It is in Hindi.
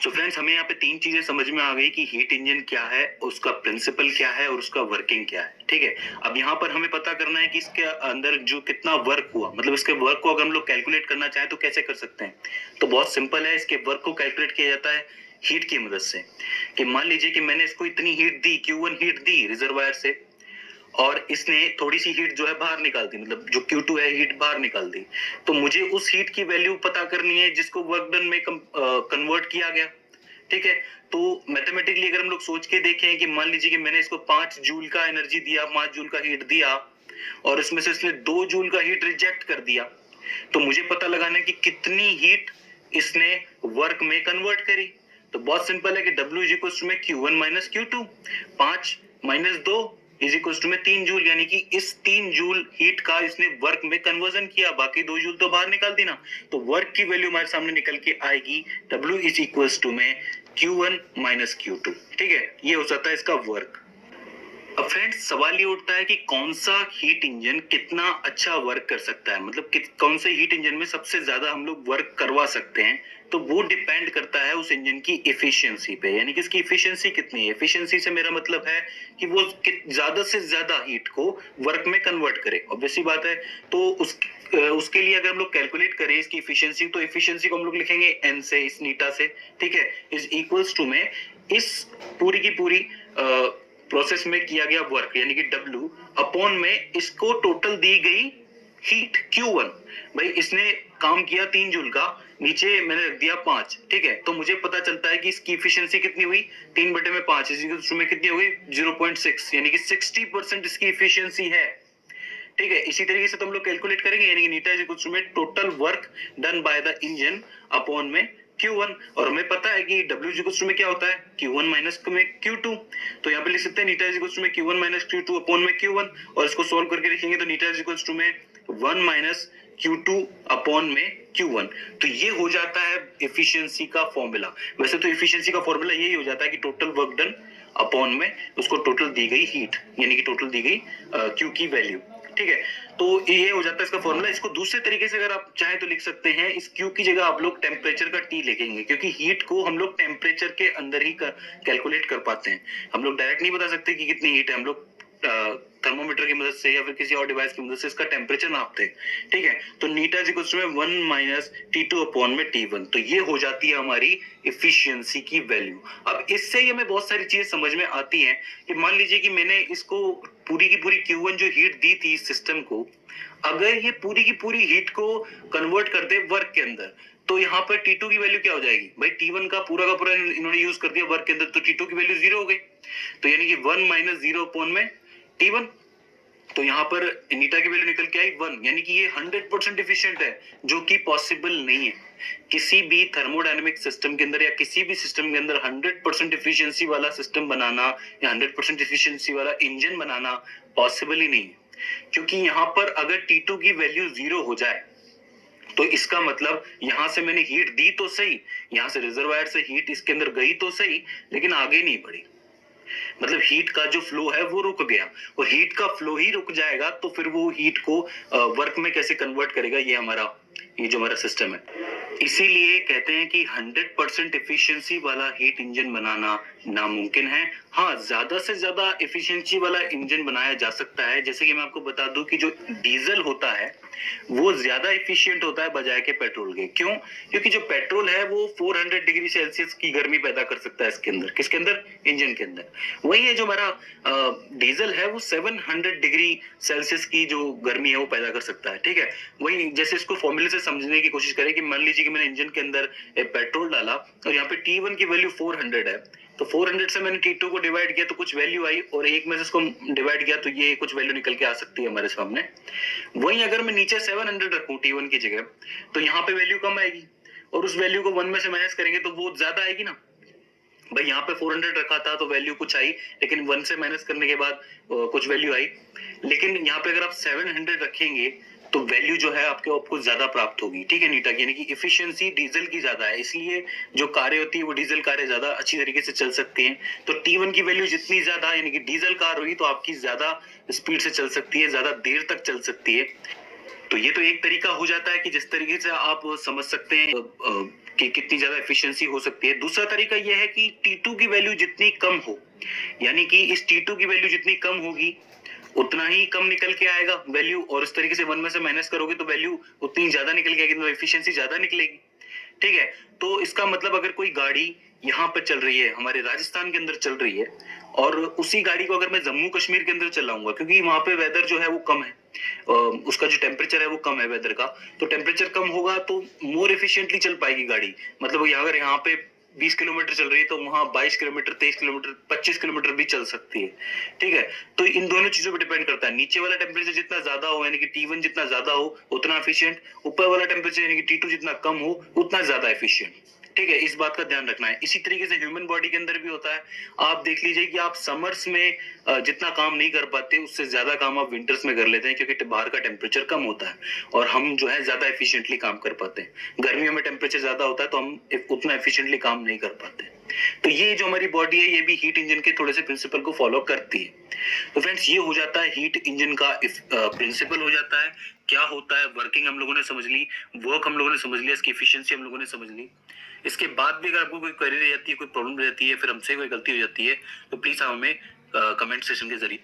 तो फ्रेंड्स हमें यहाँ पे तीन चीजें समझ में आ गई कि हीट इंजन क्या है, उसका प्रिंसिपल क्या है और उसका वर्किंग क्या है। ठीक है, अब यहाँ पर हमें पता करना है कि इसके अंदर जो कितना वर्क हुआ, मतलब इसके वर्क को अगर हम लोग कैलकुलेट करना चाहें तो कैसे कर सकते हैं। तो बहुत सिंपल है, इसके वर्क को कैलकुलेट किया जाता है हीट की मदद से। कि मान लीजिए कि मैंने इसको इतनी हीट दी, Q1 हीट दी रिजर्वायर से, और इसने थोड़ी सी हीट जो है बाहर निकाल दी, मतलब जो Q2 है हीट बाहर निकाल दी। तो मुझे उस हीट की वैल्यू पता करनी है जिसको वर्क डन में कन्वर्ट किया गया। ठीक है, तो मैथमेटिकली अगर हम लोग सोच के देखें कि मान लीजिए कि मैंने इसको 5 जूल का एनर्जी दिया, 5 जूल का हीट दिया, और इसमें से इसने 2 जूल का हीट रिजेक्ट कर दिया, तो मुझे पता लगाना है कि कितनी हीट इसने वर्क में कन्वर्ट करी। तो बहुत सिंपल है कि W इज इक्वल टू में Q1 minus Q2, 5 minus 2 is equal to में 3 जूल, यानी कि इस 3 जूल हीट का इसने वर्क में कन्वर्जन किया, बाकी 2 जूल तो बाहर निकाल दी ना। तो वर्क की वैल्यू हमारे सामने निकल के आएगी W इज इक्वल टू में Q1 माइनस Q2। ठीक है, ये हो जाता है इसका वर्क। अब फ्रेंड्स सवाल ये उठता है कि कौन सा हीट इंजन कितना अच्छा वर्क कर सकता है, मतलब कौन से हीट इंजन में सबसे ज्यादा हम लोग वर्क करवा सकते हैं। तो वो डिपेंड करता है उस इंजन की एफिशिएंसी पे, यानी कि इसकी एफिशिएंसी कितनी है। एफिशिएंसी से मेरा मतलब है कि वो ज्यादा से ज्यादा हीट को वर्क में कन्वर्ट करे, ऑब्वियसली बात है। तो उसके लिए अगर हम लोग कैलकुलेट करें इसकी एफिशिएंसी, तो एफिशिएंसी को हम लोग लिखेंगे एन से, इस नीटा से। ठीक है, इज इक्वल्स टू में इस पूरी की पूरी प्रोसेस में किया गया वर्क, यानी कि W अपॉन में इसको टोटल दी गई हीट Q1। भाई इसने काम किया 3 जूल का, नीचे मैंने रख दिया 5। ठीक है, तो मुझे पता चलता है कि इसकी एफिशिएंसी कितनी हुई, 3/5 इसमें कितनी हो गई 0.6, यानी कि 60% इसकी एफिशिएंसी है। ठीक है, इसी तरीके से तो हम लोग कैलकुलेट करेंगे, यानी कि नीटा इज इक्वल टू में total work done by the engine upon में Q1, और हमें पता है कि W इज इक्वल टू में क्या होता है Q1 माइनस में Q2। तो यहाँ पे लिख सकते हैं नीटा इज इक्वल टू में Q1 माइनस Q2 अपॉन में Q1, और इसको सोल्व करके लिखेंगे तो नीटा इज इक्वल टू में 1 माइनस Q2 अपॉन में Q1। तो ये हो जाता है एफिशिएंसी का फॉर्मूला। वैसे तो एफिशिएंसी का फॉर्मूला यही हो जाता है कि टोटल वर्क डन अपॉन में उसको टोटल दी गई हीट, यानी कि टोटल दी गई Q की वैल्यू। ठीक है, तो ये हो जाता है इसका फॉर्मूला। इसको दूसरे तरीके से अगर आप चाहें तो लिख सकते हैं, इस Q की जगह आप लोग टेम्परेचर का T लिखेंगे, क्योंकि हीट को हम लोग टेम्परेचर के अंदर ही कैलकुलेट कर पाते हैं। हम लोग डायरेक्ट नहीं बता सकते कि कितनी हीट है, हम लोग थर्मोमीटर की मदद से या फिर किसी और डिवाइस की मदद से इसका टेम्परेचर नापते हैं। ठीक है, तो नीटा इज इक्वल टू में 1 माइनस T2 अपॉन में T1। तो ये हो जाती है हमारी एफिशिएंसी की वैल्यू। अब इससे ही हमें बहुत सारी चीजें समझ में आती हैं कि मान लीजिए कि मैंने इसको पूरी की पूरी Q1 जो हीट दी थी इस सिस्टम को, अगर ये पूरी की पूरी हीट को कन्वर्ट कर दे वर्क के अंदर, तो यहाँ पर T2 की वैल्यू क्या हो जाएगी। भाई T1 का पूरा इन्होंने यूज कर दिया वर्क के अंदर, तो T2 की वैल्यू 0 हो गई। तो यानी कि 1 माइनस 0 अपॉन में T1, तो यहाँ पर नीटा की वैल्यू निकल के आई 1, यानी कि ये 100% एफिशिएंट है, जो कि पॉसिबल नहीं है। किसी भी थर्मोडायनेमिक सिस्टम के अंदर या किसी भी सिस्टम के अंदर 100% एफिशिएंसी वाला सिस्टम बनाना या 100% एफिशिएंसी वाला इंजन बनाना पॉसिबल ही नहीं है। क्योंकि यहाँ पर अगर T2 की वैल्यू 0 हो जाए, तो इसका मतलब यहां से मैंने हीट दी तो सही, यहां से रिजर्वायर से हीट इसके अंदर गई तो सही, लेकिन आगे नहीं बढ़ी। मतलब हीट का जो फ्लो है वो रुक गया, और हीट का फ्लो ही रुक जाएगा तो फिर वो हीट को वर्क में कैसे कन्वर्ट करेगा, ये जो हमारा सिस्टम है। इसीलिए कहते हैं कि 100% एफिशिएंसी वाला हीट इंजन बनाना नामुमकिन है। हाँ, ज्यादा से ज्यादा एफिशिएंसी वाला इंजन बनाया जा सकता है। जैसे कि मैं आपको बता दूं कि जो डीजल होता है वो ज्यादा एफिशिएंट होता है बजाय के पेट्रोल के। क्यों? क्योंकि जो पेट्रोल है वो 400 डिग्री सेल्सियस की गर्मी पैदा कर सकता है इसके अंदर, किसके अंदर, इंजन के अंदर। वही है जो हमारा डीजल है वो 700 डिग्री सेल्सियस की जो गर्मी है वो पैदा कर सकता है। ठीक है, वही जैसे इसको फॉर्मूले से समझने की कोशिश करें कि मान लीजिए कि मैंने इंजन के अंदर पेट्रोल डाला और यहाँ पे T1 की वैल्यू 400 है, तो 400 से मैंने T2 को डिवाइड किया तो कुछ वैल्यू आई, और एक में से इसको डिवाइड किया तो ये कुछ वैल्यू निकल के आ सकती है हमारे सामने। वहीं अगर मैं नीचे 700 रखूं T1 की जगह, तो यहाँ पे वैल्यू कम आएगी, और उस वैल्यू को 1 में से माइनस करेंगे तो वो ज्यादा आएगी ना। भाई यहाँ पे 400 रखा था तो वैल्यू कुछ आई, लेकिन 1 से माइनस करने के बाद कुछ वैल्यू आई। लेकिन यहाँ पे अगर आप 700 रखेंगे तो वैल्यू जो है आपको ज्यादा प्राप्त होगी। ठीक है नीटा की, यानी कि एफिशिएंसी डीजल की ज्यादा है, इसलिए जो कारें होती है वो डीजल कारें ज्यादा अच्छी तरीके से चल सकती हैं। तो T1 की वैल्यू जितनी ज्यादा, यानी कि डीजल कार हुई, तो आपकी ज्यादा स्पीड से चल सकती है, ज्यादा देर तक चल सकती है। तो ये तो एक तरीका हो जाता है कि जिस तरीके से आप समझ सकते हैं कि कितनी ज्यादा एफिशिएंसी हो सकती है। दूसरा तरीका यह है कि T2 की वैल्यू जितनी कम हो, यानी कि इस T2 की वैल्यू जितनी कम होगी उतना ही कम निकल के आएगा वैल्यू, और इस तरीके से 1 में से माइनस करोगे तो वैल्यू उतनी ज्यादा निकल के आएगी, तो एफिशिएंसी ज्यादा निकलेगी। ठीक है, तो इसका मतलब अगर कोई गाड़ी यहाँ पर चल रही है, हमारे राजस्थान के अंदर चल रही है, और उसी गाड़ी को अगर मैं जम्मू कश्मीर के अंदर चलाऊंगा, क्योंकि वहां पे वेदर जो है वो कम है, उसका जो टेम्परेचर है वो कम है वेदर का, तो टेम्परेचर कम होगा तो मोर एफिशिएंटली चल पाएगी गाड़ी। मतलब अगर यहाँ पे 20 किलोमीटर चल रही है तो वहां 22 किलोमीटर, 23 किलोमीटर, 25 किलोमीटर भी चल सकती है। ठीक है, तो इन दोनों चीजों पर डिपेंड करता है। नीचे वाला टेम्परेचर जितना ज्यादा हो, यानी कि T1 जितना ज्यादा हो उतना एफिशिएंट, ऊपर वाला टेम्परेचर यानी कि T2 जितना कम हो उतना ज्यादा एफिशिएंट। ठीक है, इस बात का ध्यान रखना है। इसी तरीके से ह्यूमन बॉडी के अंदर भी होता है। आप देख लीजिए कि आप समर्स में जितना काम नहीं कर पाते उससे ज्यादा काम आप विंटर्स में कर लेते हैं, क्योंकि बाहर का टेम्परेचर कम होता है और हम जो है ज्यादा एफिशिएंटली काम कर पाते हैं। गर्मियों में टेम्परेचर ज्यादा होता है तो हम उतना एफिशिएंटली काम नहीं कर पाते। तो ये जो हमारी बॉडी है ये भी हीट इंजन के थोड़े से प्रिंसिपल को फॉलो करती है। तो फ्रेंड्स, ये हो जाता है हीट इंजन का प्रिंसिपल हो जाता है। क्या होता है, वर्किंग हम लोगों ने समझ ली, वर्क हम लोगों ने समझ लिया, इसकी एफिशिएंसी हम लोगों ने समझ ली। इसके बाद भी अगर आपको कोई क्वेरी रह जाती है, कोई प्रॉब्लम रह जाती है, फिर हमसे कोई गलती हो जाती है, तो प्लीज आप हमें कमेंट सेशन के जरिए